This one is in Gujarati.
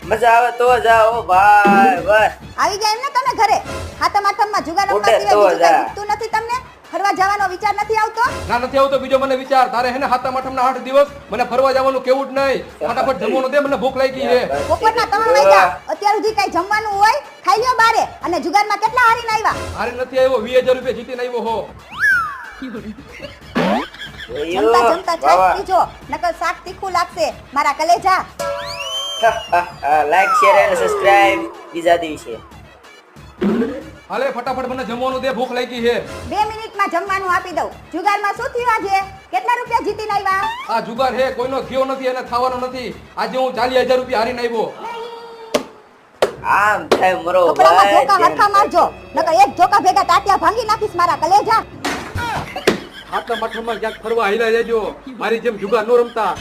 મજા આવે તો જાઓ ભાઈ બસ. આવી ગયા એમ ને તમે ઘરે હાથમ હાથમમાં જુગાર રમવા ઉઠે સિવાય તો બીજું જા. કઈ દીખતું નથી તમને? ફરવા જવાનો વિચાર નથી આવતો? ના નથી આવતો બીજો મને વિચાર. તારે હે ને હાથમ આઠમના 8 દિવસ મને ફરવા જવાનું કેવું જ નહીં. ફટાફટ જમવાનું દે, મને ભૂખ લાગી છે. પોપટના 3 વાગ્યા અત્યાર સુધી કઈ જમવાનું હોય ખાઈ લ્યો બારે. અને જુગારમાં કેટલા હારીને આવ્યા? હારે નથી આવ્યો, 20000 રૂપિયા જીતીને આવ્યો હો. જમતા જમતા છાશ પીજો નકર શાક તીખું લાગશે મારા કલેજા. લાઈક શેર અને સબસ્ક્રાઇબ બીજા દિવસે. હાલે ફટાફટ મને જમવાનું દે, ભૂખ લાગી છે. 2 મિનિટમાં જમવાનું આપી દઉં. જુગારમાં શું થયું આજે? કેટલા રૂપિયા જીતીને આવ્યા? આ જુગાર હે, કોઈનો થયો નથી અને થવાનો નથી. આજે હું 40000 રૂપિયા હારીને આવ્યો. આમ થાય મરો કપડામાં ભાઈ. ધોકા હરખા મારજો નકર એક ધોકા ભેગા ટાટિયા ભાંગી નાખીશ મારા કલેજા. હાથમ આઠમમાં ક્યાંક ફરવા હાલ્યા જજો. મારી જેમ જુગાર નો રમતા.